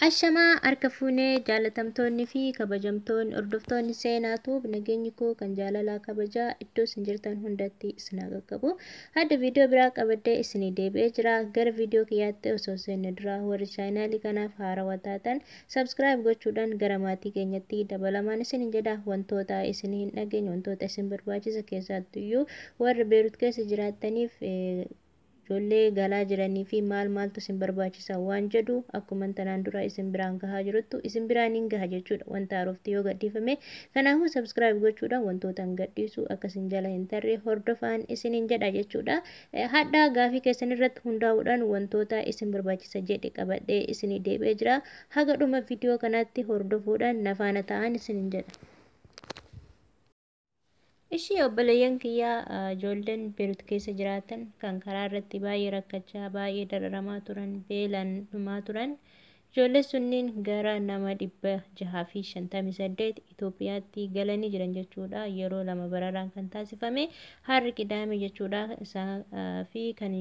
Ashamaa harka fuunee jaalatamtoonni fi kabajamtoonni hordoftoonni seenaatu nageenyi koo kan jaalalaa kabajaa iddoo isin jirtan hundatti isin haa qaqqabu. Hadda viidiyoo biraa qabadhee isinii deebi'ee jira. Gara viidiyoo kiyyaatti osoo seenne dura warri chaanaalii kanaaf haarawaa taatan sabskiraayib gochuudhaan gara maatii keenyatti dabalamaan isin jedha. Wantoota isin hin dhageenye wantoota isin barbaachisa keessattuyyuu warri Beerut keessa jiraattaniif ijoollee galaa jiranii fi maaltu isin barbaachisa waan jedhu akkuma tanaan dura isin biraan gahaa jiruttu isin biraan hin gaha jechuudha. Wanta haarofti yoo gadhiifame kanaafuu sabskiraayib gochuudhaan wantoota hin gadhiisu akkasin jala hin tarre hordofaan isiniin jedha jechuudha. Hadhaa gaafii keessan irratti hundaa'uudhaan wantoota isin barbaachisa jedhe qabadhee isinii deebi'ee jira. Haga dhuma viidiyoo kanaatti hordofuudhaan nafaana ta'an isiniin jedha. Ishii obboleeyyan kiyyaa ijoolleen Beerut keessa jiraatan kan karaa irratti baay'ee rakkachaa baay'ee dararamaa turan beelaan dhumaa turan ijoollee sunniin gara nama 658 Itoophiyaatti galanii jiran jechuudha. Yeroo lama bararaan kan taasifame harri qidaame jechuudha. Fi kan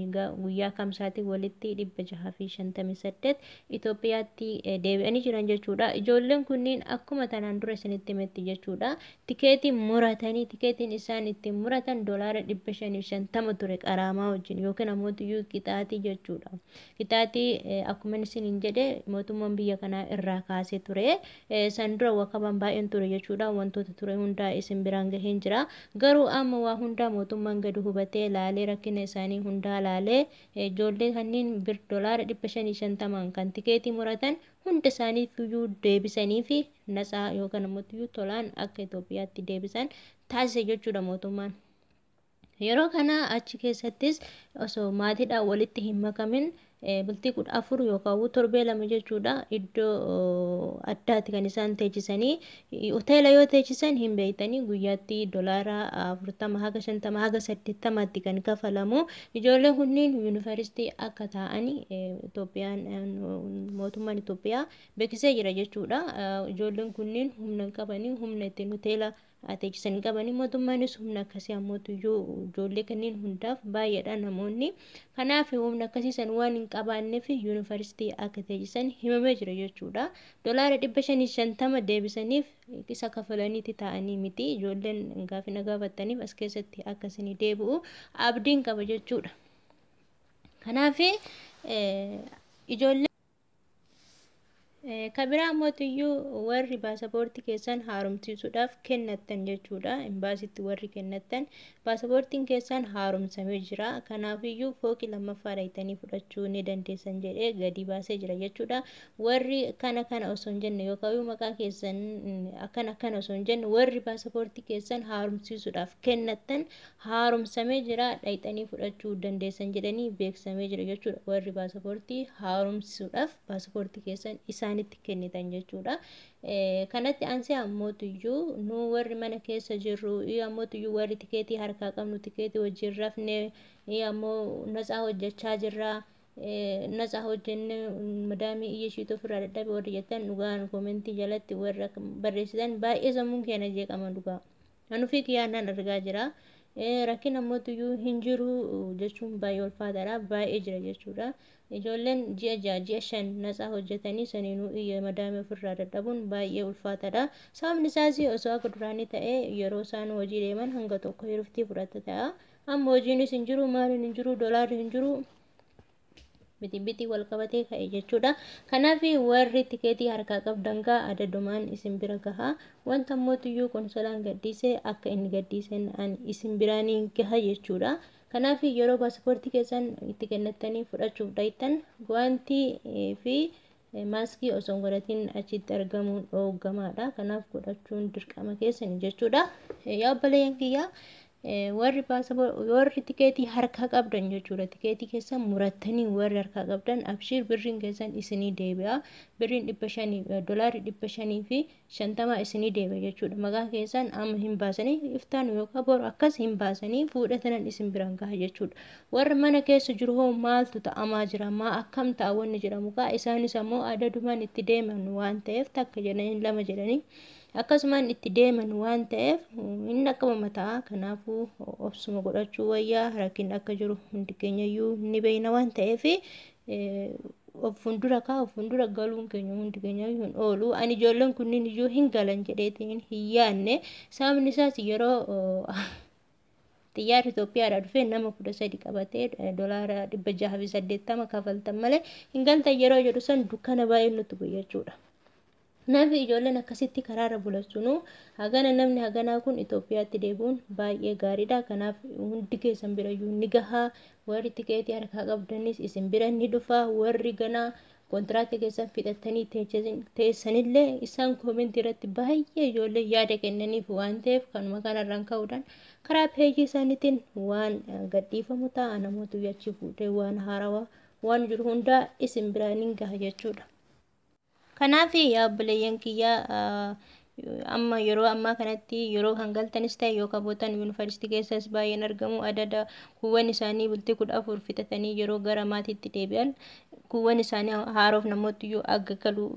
guyyaa kamsaatti walitti 658 Itoophiyaatti deebi'anii jiran jechuudha. Ijoolleen kunniin akkuma tanaan dura isinitti himetti jechuudha. Tikeetiin isaan ittiin muratan $550 ture qaraamaa wajjin yookiin ammoo qixaatii jechuudha. Qixaatii akkuma isin jedhe mootummaan biyya kanaa irraa kaasee ture. San dura wakaban baay'een ture jechuudha. Wantoota ture hundaa isin biraan gaheen jira. Garuu amma waa hundaa mootummaan gadi hubatee laalee rakkina isaanii hundaa laalee ijoollee kanneen $550 kan tikeetii muratan hunda isaaniif iyyuu deebisanii fi nasaa yookaan ammoo tolaan akka Itoophiyaatti deebisan taasise jechuudha mootummaan. Yeroo kana achi keessattis osoo maatiidhaan walitti hin makamin bultii 14 yookaan torbee 2 jechuudha. Iddoo addaatti kan isaan teechisanii hoteela yoo teechisan hin beeytanii guyyaatti $40 haga 50 haga 80tti kan kafalamu. Ijoolleen kunniin yuunivarsiitii akka ta'anii mootummaan Itoophiyaa beeksisee jira jechuudha. Ijoolleen kunniin humna qabanii humna ittiin hoteela teechisanii qabanii mootummaanis humna akkasii ammoo ijoollee kanneen hundaaf baay'eedha namoonni. Kanaaf humna akkasii san waan hin qabaanneef yuunivarsiitii akka teechisan himamee jira jechuudha. $550 deebisaniif isa kafalaniiti ta'anii miti. Ijoolleen gaafina gaafataniif as keessatti akkasii deebi'u abdiin qaba jechuudha. Kanaaf ijoollee kabiraa mootiyyuu warri baasapoortii keessan haaromsiisuudhaaf kennattan jechuudha. Imbaasitti warri kennattan baasapoortiin keessan haaromsamee jira. Kanaafiyyuu fooqii lammaffaa dhaytanii fudhachuu ni dandeessan jedhee gadi baasee jira jechuudha. Warri kana osoo hin jenne yookaan maqaa keessan akkana osoo hin jenne warri baasapoortii keessan haaromsiisuudhaaf kennattan haaromsamee jira dhaytanii fudhachuu dandeessan jedhanii beeksamee jira jechuudha. Warri baasapoortii haaromsiisuudhaaf baasapoortii keessan isaanitti kennitan jechuudha. Kanatti ansee ammootiyyuu nu warri mana keessa jirru ammootiyyuu warri tikeetii harkaa qabnu tikeetii wajjin rafne ammoo natsaa hojjechaa jirra. Natsaa hojjenne madaamii iyya ishiitu ofirraa dadhabe warri jettan dhugaan koomentii jalatti warra barreessitan baay'ee sammuun keenya jeeqama dhugaa. Anuufii kiyyaannaan argaa jira. Rakkin ammootiyyuu hin jiru jechuun baay'ee ulfaataadha. Baay'ee jira jechuudha. Ijoolleen ji'a 5 natsaa hojjetanii saniinuu iyya madaamii ofirraa dadhabuun baay'ee ulfaataadha. Sababni isaas osoo akka duraanii ta'ee yeroo isaan hojii deeman hanga tokko yeruftii fudhata ta'a. Amma hojiinis hin jiru, maaliin hin jiru, dolaarri hin jiru. Bitii wal qabatee ka'e jechuudha. Kanaaf warri tikeetii harkaa qabdan gaa adadumaan isin bira gaha. Wanta mootiyyuu konsolaan gadhiisee akka inni gadhiisen isin biraan gaha jechuudha. Kanaaf yeroo baasapoortii keessan itti kennattanii fudhachuuf dhaytan guwaantii fi maaskii osoo godhatiin achitti argamuun dhoowwamaadha. Kanaaf godhachuun dirqama keessan jechuudha. Yaa obboleeyyan kiyyaa warri tikeetii harkaa qabdan jechuudha. Tikeetii keessan murattanii warri harkaa qabdan abshir birriin keessan isinii deebi'a. Birriin $550 isinii deebi'a jechuudha. Maqaa keessan amma hin baasanii iftaan yookaan boru akkas hin baasanii fuudhatanan isin biraan gaha jechuudha. Warri mana keessa jiru hoo maaltu ta'amaa jira akkam ta'a wanni jedhamu kaa isaanis ammoo adadumaan itti deeman waan ta'eef takka jedhanii lama jedhanii akkasumaan itti deeman waan ta'eef inni akka mataa kanaafuu obsuma godhachuu wayyaa rakkin akka jiru hundi keenyayyuu ni beeyna waan ta'eef of fuuldura kaa of fuuldura galuun keenya hundi keenya hin oolu. Ani ijoolleen kunniin iyyuu hin galan jedheetiin hin yaadne. Sababni isaas yeroo xiyyaarri Itoophiyaadhaa dhufee nama 13 qabatee doolaara 680 kafaltan malee hin galtan yeroo jedhu san dukkana baay'ee nutti bu'e jechuudha. Nafi ijoolleen akkasitti karaarra bulachunu hagana namni haganaa kun Itoophiyaatti deebi'uun baay'ee gaariidha. Kanaaf hundi keessan birayyuu ni gahaa. Warri tikeetii harkaa qabdanis isin bira ni dhufa. Warri ganaa kontiraaktii keessan fixattanii teessanillee isaan koomentii irratti baay'ee ijoollee yaada kennaniif waan ta'eef kanuma kanarraan ka'uudhaan karaa peejii isaaniitiin waan gadhiifamu ta'a. Namoota achi fuudhee waan haarawaa waan jiru hundaa isin biraan ni gaha jechuudha. Kanaaf obboleeyyan kiyyaa amma yeroo ammaa kanatti yeroo kan galtanis ta'e yoo kabootan yuunivarsiitii keessas baay'een argamu. Adada kuuwwan isaanii bultii 14 fixatanii yeroo gara maatiitti deebi'an kuuwwan isaanii haaroof namooti iyyuu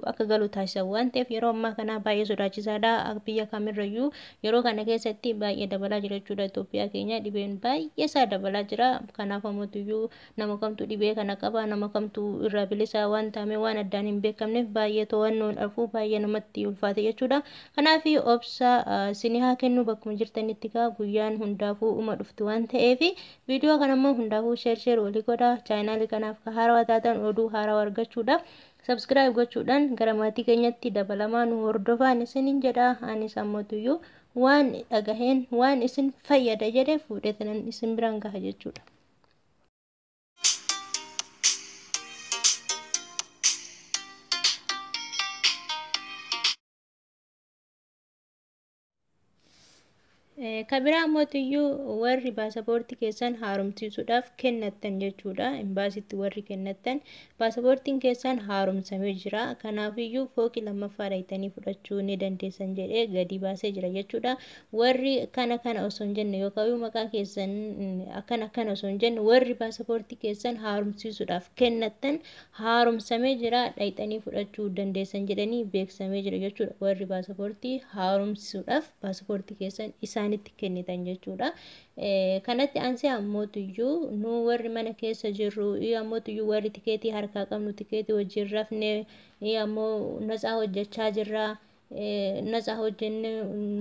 akka galu taasisan waan ta'eef yeroo ammaa kana baay'ee sodaachisaadha. Biyya kamirrayyuu yeroo kana keessatti baay'ee dabalaa jira jechuudha. Itoophiyaa keenya dhibeen baay'ee isaa dabalaa jira. Kanaaf ammoo nama kamtu dhibee kana qaba, nama kamtu irraa bilisa waan taame waan addaan hin beekamneef baay'ee to'annoon dhafuu baay'ee namatti ulfaate jechuudha. Kanaaf obsa isinii haa kennu bakkuma jirtanitti guyyaan hundaafuu uma dhuftu waan ta'eef viidiyoo kanammoo hundaafuu sheer walii godhaa. Chaanaalii kanaaf ka haarawaa taatan oduu haarawaa argachuudhaaf subscribe gochuudhaan gara maatii keenyatti dabalamaa nu hordofaa isiniin jedha. Anis ammoo waan dhagaheen waan isin fayyada jedhee fuudhee isin biraan gaha jechuudha. Kabiraa mootiyyuu warri baasapoortii keessan haaromsiisuudhaaf kennattan jechuudha. Imbaasitti warri kennattan baasapoortiin keessan haaromsamee jira. Kanaafiyyuu fooqii lammaffaa dhayitanii fudhachuu ni dandeessan jedhee gadi baasee jira jechuudha. Warri kana osoo hin jenne yookaan maqaa keessan akkana osoo hin jenne warri baasapoortii keessan haaromsiisuudhaaf kennattan haaromsamee jira dhayitanii fudhachuu dandeessan jedhanii beeksamee jira jechuudha. Warri baasapoortii haaromsiisuudhaaf baasapoortii keessan isaanitti kennitan jechuudha. Kanatti ansee ammootiyyuu nu warri mana keessa jirru ammootiyyuu warri tikeetii harkaa qabnu tikeetii wajjin rafne ammoo natsaa hojjechaa jirra. Natsaa hojjenne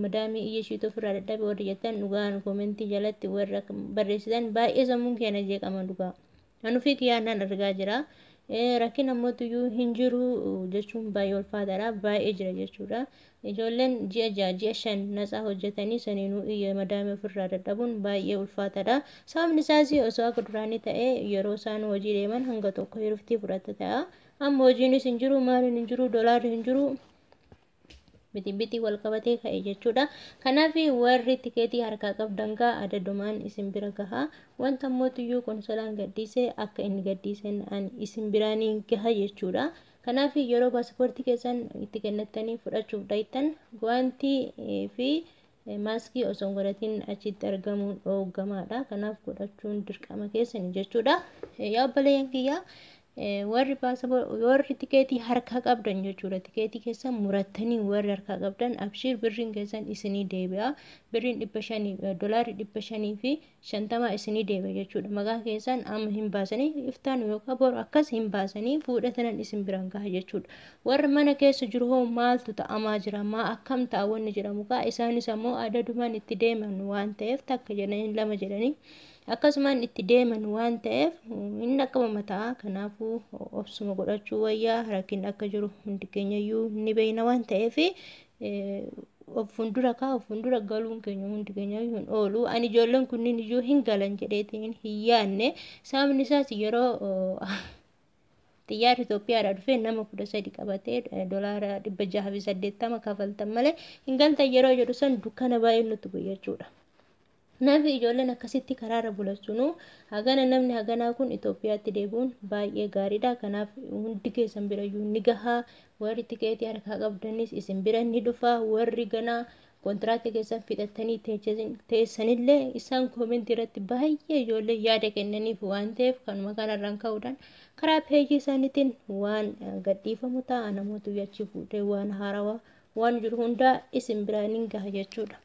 madaamii iyya ishiitu ofirraa dadhabe warri jettan dhugaan koomentii jalatti warra barreessitan baay'ee sammuun keenya jeeqama dhugaa. Anuufii kiyyaannaan argaa jira. Rakkin ammootiyyuu hin jiru jechuun baay'ee ulfaataadha. Baay'ee jira jechuudha. Ijoolleen ji'a 5 natsaa hojjetanii saniinuu iyya madaamii ofirraa dadhabuun baay'ee ulfaataadha. Sababni isaas osoo akka duraanii ta'ee yeroo isaan hojii deeman hanga tokko yeroftii fudhata ta'a. Amma hojiinis hin jiru, maaliin hin jiru, doolaarri hin jiru. Bitii wal qabatee ka'e jechuudha. Kanaaf warri tikeetii harkaa qabdan adadumaan isin bira gahaa. Wanta ammootiyyuu konsolaan gadhiise akka inni gadhiisen isin biraan gaha jechuudha. Kanaaf yeroo baasapoortii keessan itti kennattanii fudhachuuf dhaytan guwaantii fi maaskii osoo godhatiin achitti argamuun dhoowwamaadha. Kanaaf godhachuun dirqama keessan jechuudha. Yaa obboleeyyan kiyyaa warri tikeetii harkaa qabdan jechuudha. Tikeetii keessan murattanii warri harkaa qabdan abshir birriin keessan isinii deebi'a. Birriin 500 doolaarri 550 isinii deebi'a jechuudha. Maqaa keessan amma hin baasanii iftaan yookaan boru akkas hin baasanii fuudhatanan isin biraan gaha jechuudha. Warri mana keessa jiru hoo maaltu ta'amaa jira maa akkam ta'a wanni jedhamu isaanis ammoo adadumaan itti deeman waan ta'eef takka jedhanii lama jedhanii akkasumaan itti deeman waan ta'eef inni akkuma ta'a. Kanaafuu obsuma godhachuu wayyaa rakkin akka jiru hundi keenyayyuu ni beekna waan ta'eef of fuuldura galuun keenya hundi keenyayyuu hin oolu. Ani ijoolleen kunniin iyyuu hin galan jedheetiin hin yaadne. Sababni isaas yeroo xiyyaarri Itoophiyaadhaa dhufee nama 13 qabatee doolaara 680 kafaltan malee hin galtan yeroo jedhu san dukkana baay'ee nutti bu'e jechuudha. Nafi ijoolleen akkasitti karaarra bulachunu hagana namni haganaa kun Itoophiyaatti deebi'uun baay'ee gaariidha. Kanaaf hundi keessan birayyuu ni gahaa. Warri tikeetii harkaa qabdanis isin bira ni dhufa. Warri ganaa kontiraaktii keessan fixattanii teessanillee isaan koomentii irratti baay'ee ijoollee yaada kennaniif waan ta'eef kanuma kanarraan ka'uudhaan karaa peejii isaaniitiin waan gadhiifamu ta'a. Namoota achi fuudhee waan haarawaa waan jiru hundaa isin biraan gaha jechuudha.